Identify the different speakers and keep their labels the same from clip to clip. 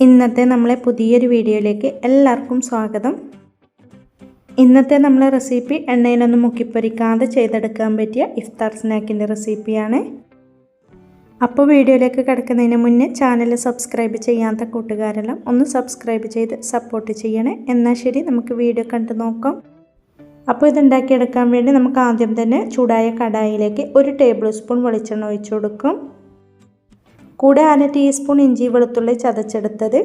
Speaker 1: ഇന്നത്തെ നമ്മളെ പുതിയൊരു വീഡിയോയിലേക്ക് എല്ലാവർക്കും സ്വാഗതം. ഇന്നത്തെ നമ്മളെ റെസിപ്പി എണ്ണയിലൊന്നും മുക്കിപ്പൊരിക്കാതെ ചെയ്തെടുക്കാൻ പറ്റിയ ഇഫ്താർ സ്നാക്കിൻ്റെ റെസിപ്പിയാണ്. അപ്പോൾ വീഡിയോയിലേക്ക് കിടക്കുന്നതിന് മുന്നേ ചാനൽ സബ്സ്ക്രൈബ് ചെയ്യാത്ത കൂട്ടുകാരെല്ലാം ഒന്ന് സബ്സ്ക്രൈബ് ചെയ്ത് സപ്പോർട്ട് ചെയ്യണേ. എന്നാൽ ശരി, നമുക്ക് വീഡിയോ കണ്ടു നോക്കാം. അപ്പോൾ ഇതുണ്ടാക്കിയെടുക്കാൻ വേണ്ടി നമുക്ക് ആദ്യം തന്നെ ചൂടായ കടായിലേക്ക് 1 ടേബിൾ സ്പൂൺ വെളിച്ചെണ്ണ ഒഴിച്ചു കൊടുക്കും. കൂടെ 1/2 ടീസ്പൂൺ ഇഞ്ചി വെളുത്തുള്ളി ചതച്ചെടുത്തത്,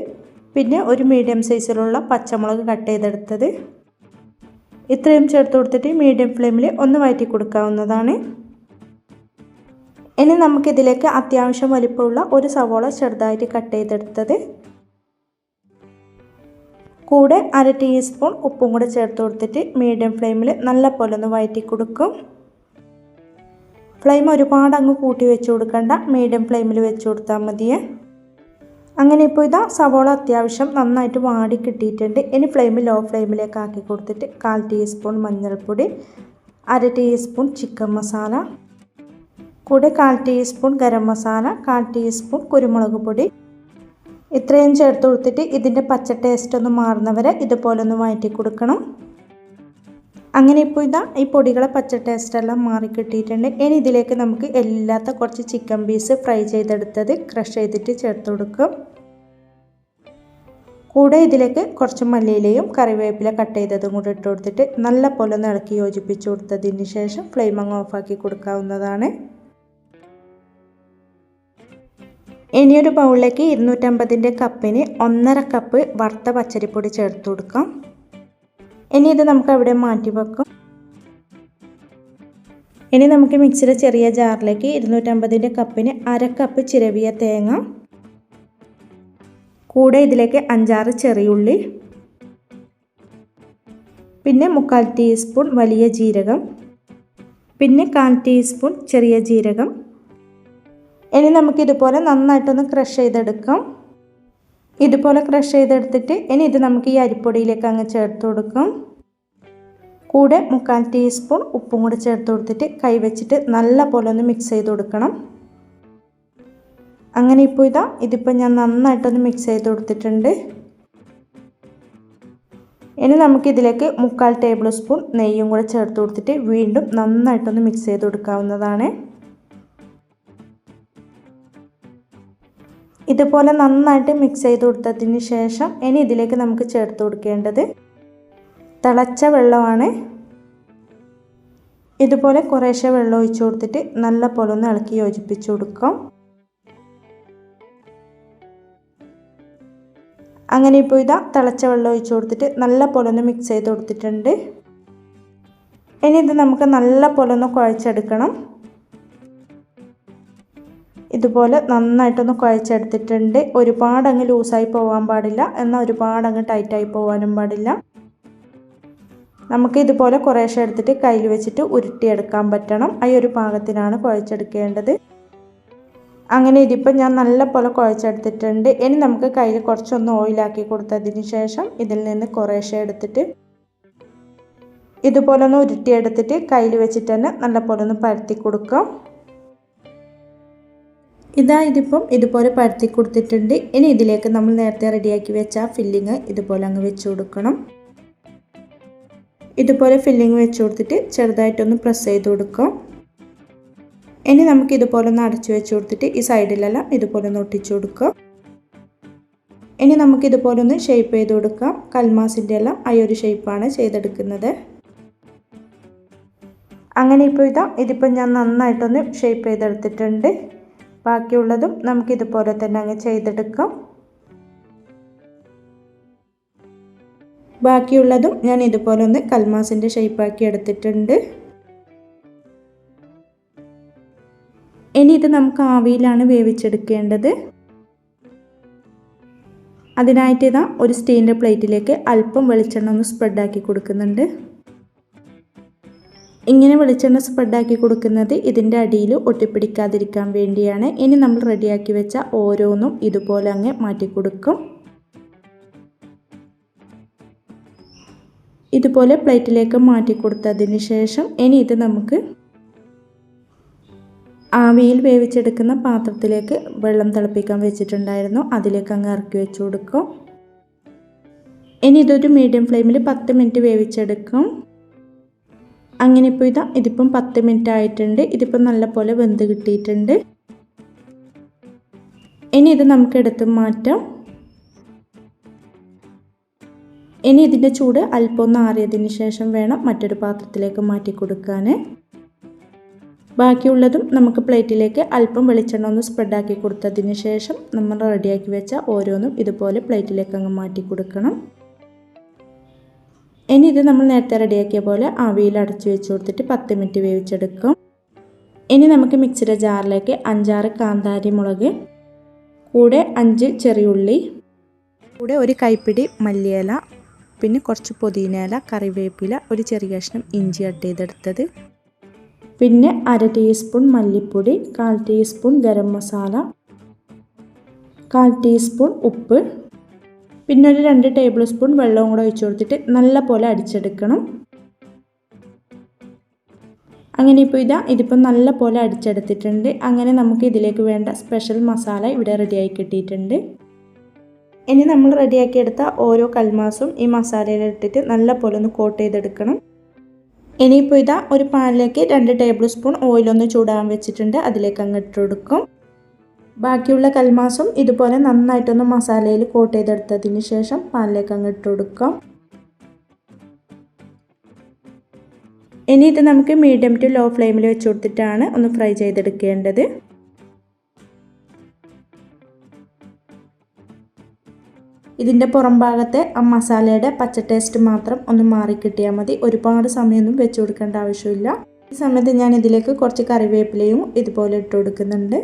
Speaker 1: പിന്നെ ഒരു മീഡിയം സൈസിലുള്ള പച്ചമുളക് കട്ട് ചെയ്തെടുത്തത്, ഇത്രയും ചേർത്ത് കൊടുത്തിട്ട് മീഡിയം ഫ്ലെയിമിൽ ഒന്ന് വഴറ്റി കൊടുക്കാവുന്നതാണ്. ഇനി നമുക്കിതിലേക്ക് അത്യാവശ്യം വലിപ്പമുള്ള ഒരു സവോള ചെറുതായിട്ട് കട്ട് ചെയ്തെടുത്തത്, കൂടെ 1/2 ടീസ്പൂൺ ഉപ്പും കൂടെ ചേർത്ത് കൊടുത്തിട്ട് മീഡിയം ഫ്ലെയിമിൽ നല്ല പോലെ ഒന്ന് വഴറ്റി കൊടുക്കും. ഫ്ലെയിം ഒരുപാട് അങ്ങ് കൂട്ടി വെച്ച് കൊടുക്കണ്ട, മീഡിയം ഫ്ലെയിമിൽ വെച്ച് കൊടുത്താൽ മതിയേ. അങ്ങനെ ഇപ്പോൾ ഇതാ സവോള അത്യാവശ്യം നന്നായിട്ട് വാടി കിട്ടിയിട്ടുണ്ട്. ഇനി ഫ്ലെയിം ലോ ഫ്ലെയിമിലേക്ക് ആക്കി കൊടുത്തിട്ട് 1/4 ടീസ്പൂൺ മഞ്ഞൾപ്പൊടി, 1/2 ടീസ്പൂൺ ചിക്കൻ മസാല, കൂടെ 1/4 ടീസ്പൂൺ ഗരം മസാല, 1/4 ടീസ്പൂൺ കുരുമുളക് പൊടി, ഇത്രയും ചേർത്ത് കൊടുത്തിട്ട് ഇതിൻ്റെ പച്ച ടേസ്റ്റ് ഒന്ന് മാറുന്നവരെ ഇതുപോലെ ഒന്ന് വഴറ്റി കൊടുക്കണം. അങ്ങനെ ഇപ്പോൾ ഇതാ ഈ പൊടികളെ പച്ച ടേസ്റ്റെല്ലാം മാറി കിട്ടിയിട്ടുണ്ട്. ഇനി ഇതിലേക്ക് നമുക്ക് എല്ലാത്ത കുറച്ച് ചിക്കൻ പീസ് ഫ്രൈ ചെയ്തെടുത്തത് ക്രഷ് ചെയ്തിട്ട് ചേർത്ത് കൊടുക്കും. കൂടെ ഇതിലേക്ക് കുറച്ച് മല്ലിയിലയും കറിവേപ്പില കട്ട് ചെയ്തതും കൂടി ഇട്ട് കൊടുത്തിട്ട് നല്ല പോലെ ഒന്ന് ഇളക്കി യോജിപ്പിച്ച് കൊടുത്തതിന് ശേഷം ഫ്ലെയിം അങ്ങ് ഓഫാക്കി കൊടുക്കാവുന്നതാണ്. ഇനിയൊരു ബൗളിലേക്ക് 250 കപ്പിന് 1.5 കപ്പ് വറുത്ത പച്ചരിപ്പൊടി ചേർത്ത് കൊടുക്കാം. ഇനി ഇത് നമുക്ക് അവിടെ മാറ്റി വെക്കാം. ഇനി നമുക്ക് മിക്സിയുടെ ചെറിയ ജാറിലേക്ക് 250 കപ്പിന് 1/2 കപ്പ് ചിരവിയ തേങ്ങ, കൂടെ ഇതിലേക്ക് 5-6 ചെറിയുള്ളി, പിന്നെ 1/4 ടീസ്പൂൺ വലിയ ജീരകം, പിന്നെ 1/4 ടീസ്പൂൺ ചെറിയ ജീരകം. ഇനി നമുക്കിതുപോലെ നന്നായിട്ടൊന്ന് ക്രഷ് ചെയ്തെടുക്കാം. ഇതുപോലെ ക്രഷ് ചെയ്തെടുത്തിട്ട് ഇനി ഇത് നമുക്ക് ഈ അരിപ്പൊടിയിലേക്ക് അങ്ങ് ചേർത്ത് കൊടുക്കാം. കൂടെ 1/4 ടീസ്പൂൺ ഉപ്പും കൂടെ ചേർത്ത് കൊടുത്തിട്ട് കൈവച്ചിട്ട് നല്ല പോലെ ഒന്ന് മിക്സ് ചെയ്ത് കൊടുക്കണം. അങ്ങനെ ഇപ്പോൾ ഇതിപ്പോൾ ഞാൻ നന്നായിട്ടൊന്ന് മിക്സ് ചെയ്ത് കൊടുത്തിട്ടുണ്ട്. ഇനി നമുക്കിതിലേക്ക് 1/4 ടേബിൾ സ്പൂൺ നെയ്യും കൂടെ ചേർത്ത് കൊടുത്തിട്ട് വീണ്ടും നന്നായിട്ടൊന്ന് മിക്സ് ചെയ്ത് കൊടുക്കാവുന്നതാണ്. ഇതുപോലെ നന്നായിട്ട് മിക്സ് ചെയ്ത് കൊടുത്തതിന് ശേഷം ഇനി ഇതിലേക്ക് നമുക്ക് ചേർത്ത് കൊടുക്കേണ്ടത് തിളച്ച വെള്ളമാണ്. ഇതുപോലെ കുറേശ്ശെ വെള്ളം ഒഴിച്ച് കൊടുത്തിട്ട് നല്ല പോലെ ഒന്ന് ഇളക്കി യോജിപ്പിച്ച് കൊടുക്കാം. അങ്ങനെ ഇപ്പോൾ തിളച്ച വെള്ളം ഒഴിച്ച് കൊടുത്തിട്ട് നല്ല പോലെ ഒന്ന് മിക്സ് ചെയ്ത് കൊടുത്തിട്ടുണ്ട്. ഇനി ഇത് നമുക്ക് നല്ല പോലെ ഒന്ന് കുഴച്ചെടുക്കണം. ഇതുപോലെ നന്നായിട്ടൊന്ന് കുഴച്ചെടുത്തിട്ടുണ്ട്. ഒരുപാട് അങ്ങ് ലൂസായി പോകാൻ പാടില്ല, എന്നാൽ ഒരുപാട് അങ്ങ് ടൈറ്റായി പോകാനും പാടില്ല. നമുക്ക് ഇതുപോലെ കുറേശ്ശെ എടുത്തിട്ട് കയ്യിൽ വെച്ചിട്ട് ഉരുട്ടിയെടുക്കാൻ പറ്റണം. ഈ ഒരു പാകത്തിനാണ് കുഴച്ചെടുക്കേണ്ടത്. അങ്ങനെ ഇതിപ്പോൾ ഞാൻ നല്ല പോലെ കുഴച്ചെടുത്തിട്ടുണ്ട്. ഇനി നമുക്ക് കയ്യിൽ കുറച്ചൊന്ന് ഓയിലാക്കി കൊടുത്തതിന് ശേഷം ഇതിൽ നിന്ന് കുറേശ്ശെ എടുത്തിട്ട് ഇതുപോലെ ഒന്ന് ഉരുട്ടിയെടുത്തിട്ട് കയ്യിൽ വെച്ചിട്ട് തന്നെ നല്ല പോലെ ഒന്ന് പരത്തി കൊടുക്കാം. ഇതിപ്പം ഇതുപോലെ പരത്തി കൊടുത്തിട്ടുണ്ട്. ഇനി ഇതിലേക്ക് നമ്മൾ നേരത്തെ റെഡിയാക്കി വെച്ച ആ ഫില്ലിങ് ഇതുപോലെ അങ്ങ് വെച്ച് കൊടുക്കണം. ഇതുപോലെ ഫില്ലിങ് വെച്ച് കൊടുത്തിട്ട് ചെറുതായിട്ടൊന്ന് പ്രസ് ചെയ്ത് കൊടുക്കാം. ഇനി നമുക്ക് ഇതുപോലെ ഒന്ന് അടച്ചു വെച്ച് കൊടുത്തിട്ട് ഈ സൈഡിലെല്ലാം ഇതുപോലെ ഒന്ന് ഒട്ടിച്ചു കൊടുക്കാം. ഇനി നമുക്ക് ഇതുപോലെ ഒന്ന് ഷേപ്പ് ചെയ്ത് കൊടുക്കാം. കൽമാസിൻ്റെ എല്ലാം ആ ഒരു ഷേപ്പാണ് ചെയ്തെടുക്കുന്നത്. അങ്ങനെ ഇപ്പോൾ ഇതിപ്പോൾ ഞാൻ നന്നായിട്ടൊന്ന് ഷേപ്പ് ചെയ്തെടുത്തിട്ടുണ്ട്. ബാക്കിയുള്ളതും നമുക്കിതുപോലെ തന്നെ അങ്ങ് ചെയ്തെടുക്കാം. ബാക്കിയുള്ളതും ഞാൻ ഇതുപോലെ ഒന്ന് കൽമാസിൻ്റെ ഷേപ്പാക്കി എടുത്തിട്ടുണ്ട്. ഇനി ഇത് നമുക്ക് ആവിയിലാണ് വേവിച്ചെടുക്കേണ്ടത്. അതിനായിട്ട് ഒരു സ്റ്റീലിൻ്റെ പ്ലേറ്റിലേക്ക് അല്പം വെളിച്ചെണ്ണ ഒന്ന് സ്പ്രെഡാക്കി കൊടുക്കുന്നുണ്ട്. ഇങ്ങനെ വെളിച്ചെണ്ണ സ്പ്രെഡാക്കി കൊടുക്കുന്നത് ഇതിൻ്റെ അടിയിൽ ഒട്ടിപ്പിടിക്കാതിരിക്കാൻ വേണ്ടിയാണ്. ഇനി നമ്മൾ റെഡിയാക്കി വെച്ച ഓരോന്നും ഇതുപോലെ അങ്ങ് മാറ്റി കൊടുക്കും. ഇതുപോലെ പ്ലേറ്റിലേക്ക് മാറ്റി കൊടുത്തതിന് ശേഷം ഇനി ഇത് നമുക്ക് ആവിയിൽ വേവിച്ചെടുക്കുന്ന പാത്രത്തിലേക്ക് വെള്ളം തിളപ്പിക്കാൻ വെച്ചിട്ടുണ്ടായിരുന്നു. അതിലേക്ക് അങ്ങ് ഇറക്കി വെച്ച് കൊടുക്കും. ഇനി ഇതൊരു മീഡിയം ഫ്ലെയിമിൽ 10 മിനിറ്റ് വേവിച്ചെടുക്കും. അങ്ങനെ ഇപ്പോൾ ഇതിപ്പം 10 മിനിറ്റ് ആയിട്ടുണ്ട്. ഇതിപ്പം നല്ലപോലെ വെന്ത് കിട്ടിയിട്ടുണ്ട്. ഇനി ഇത് നമുക്ക് എടുത്ത് മാറ്റാം. ഇനി ഇതിൻ്റെ ചൂട് അല്പം ഒന്ന് ആറിയതിന് ശേഷം വേണം മറ്റൊരു പാത്രത്തിലേക്ക് മാറ്റി കൊടുക്കാൻ. ബാക്കിയുള്ളതും നമുക്ക് പ്ലേറ്റിലേക്ക് അല്പം വെളിച്ചെണ്ണ ഒന്ന് സ്പ്രെഡാക്കി കൊടുത്തതിന് ശേഷം നമ്മൾ റെഡിയാക്കി വെച്ച ഓരോന്നും ഇതുപോലെ പ്ലേറ്റിലേക്ക് അങ്ങ് മാറ്റി കൊടുക്കണം. ഇനി ഇത് നമ്മൾ നേരത്തെ റെഡിയാക്കിയ പോലെ ആവിയിൽ അടച്ചു വെച്ച് കൊടുത്തിട്ട് 10 മിനിറ്റ് വേവിച്ചെടുക്കും. ഇനി നമുക്ക് മിക്സിയുടെ ജാറിലേക്ക് 5-6 കാന്താരി മുളക്, കൂടെ 5 ചെറിയുള്ളി, കൂടെ ഒരു കൈപ്പിടി മല്ലിയില, പിന്നെ കുറച്ച് പുതിനയില, കറിവേപ്പില, ഒരു ചെറിയ കഷ്ണം ഇഞ്ചി കട്ട് ചെയ്തെടുത്തത്, പിന്നെ 1/2 ടീസ്പൂൺ മല്ലിപ്പൊടി, 1/4 ടീസ്പൂൺ ഗരം മസാല, 1/4 ടീസ്പൂൺ ഉപ്പ്, പിന്നെ ഒരു 2 ടേബിൾ സ്പൂൺ വെള്ളവും കൂടെ ഒഴിച്ച് കൊടുത്തിട്ട് നല്ലപോലെ അടിച്ചെടുക്കണം. അങ്ങനെ ഇപ്പോൾ ഇതിപ്പം നല്ലപോലെ അടിച്ചെടുത്തിട്ടുണ്ട്. അങ്ങനെ നമുക്ക് ഇതിലേക്ക് വേണ്ട സ്പെഷ്യൽ മസാല ഇവിടെ റെഡിയായി കിട്ടിയിട്ടുണ്ട്. ഇനി നമ്മൾ റെഡിയാക്കിയെടുത്ത ഓരോ കൽമാസും ഈ മസാലയിൽ ഇട്ടിട്ട് നല്ലപോലെ ഒന്ന് കോട്ട് ചെയ്തെടുക്കണം. ഇനിയിപ്പോൾ ഒരു പാനിലേക്ക് 2 ടേബിൾ സ്പൂൺ ഓയിലൊന്ന് ചൂടാൻ വെച്ചിട്ടുണ്ട്. അതിലേക്ക് അങ്ങ് ഇട്ട് കൊടുക്കും. ബാക്കിയുള്ള കൽമാസും ഇതുപോലെ നന്നായിട്ടൊന്ന് മസാലയിൽ കോട്ട് ചെയ്തെടുത്തതിന് ശേഷം പാനിലേക്ക് അങ്ങ് ഇട്ട് കൊടുക്കാം. ഇനി ഇത് നമുക്ക് മീഡിയം ടു ലോ ഫ്ലെയിമിൽ വെച്ച് കൊടുത്തിട്ടാണ് ഒന്ന് ഫ്രൈ ചെയ്തെടുക്കേണ്ടത്. ഇതിൻ്റെ പുറം ഭാഗത്തെ ആ മസാലയുടെ പച്ച ടേസ്റ്റ് മാത്രം ഒന്ന് മാറിക്കിട്ടിയാൽ മതി. ഒരുപാട് സമയമൊന്നും വെച്ച് കൊടുക്കേണ്ട ആവശ്യമില്ല. ഈ സമയത്ത് ഞാൻ ഇതിലേക്ക് കുറച്ച് കറിവേപ്പിലയും ഇതുപോലെ ഇട്ട് കൊടുക്കുന്നുണ്ട്.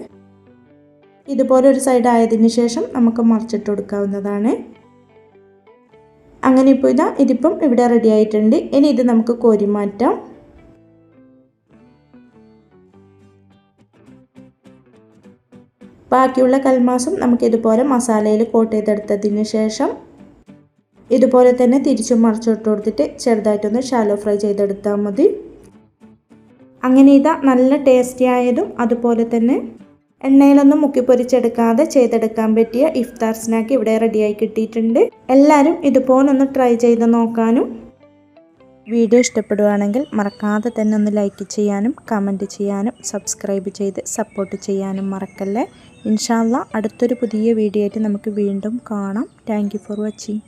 Speaker 1: ഇതുപോലെ ഒരു സൈഡ് ആയതിനു ശേഷം നമുക്ക് മറിച്ചിട്ട് കൊടുക്കാവുന്നതാണ്. അങ്ങനെ ഇപ്പോൾ ഇതിപ്പം ഇവിടെ റെഡി ആയിട്ടുണ്ട്. ഇനി ഇത് നമുക്ക് കോരി മാറ്റാം. ബാക്കിയുള്ള കൽമാസും നമുക്ക് ഇതുപോലെ മസാലയിൽ കോട്ട് ചെയ്തെടുത്തതിന് ശേഷം ഇതുപോലെ തന്നെ തിരിച്ചും മറിച്ചിട്ട് കൊടുത്തിട്ട് ചെറുതായിട്ടൊന്ന് ഷാലോ ഫ്രൈ ചെയ്തെടുത്താൽ മതി. അങ്ങനെ നല്ല ടേസ്റ്റി ആയതും അതുപോലെ തന്നെ എണ്ണയിലൊന്നും മുക്കിപ്പൊരിച്ചെടുക്കാതെ ചെയ്തെടുക്കാൻ പറ്റിയ ഇഫ്താർ സ്നാക്ക് ഇവിടെ റെഡിയായി കിട്ടിയിട്ടുണ്ട്. എല്ലാവരും ഇതുപോലൊന്ന് ട്രൈ ചെയ്ത് നോക്കാനും, വീഡിയോ ഇഷ്ടപ്പെടുകയാണെങ്കിൽ മറക്കാതെ തന്നെ ഒന്ന് ലൈക്ക് ചെയ്യാനും കമൻറ്റ് ചെയ്യാനും സബ്സ്ക്രൈബ് ചെയ്ത് സപ്പോർട്ട് ചെയ്യാനും മറക്കല്ലേ. ഇൻഷാ അല്ലാഹ് അടുത്തൊരു പുതിയ വീഡിയോ ആയിട്ട് നമുക്ക് വീണ്ടും കാണാം. Thank you for watching.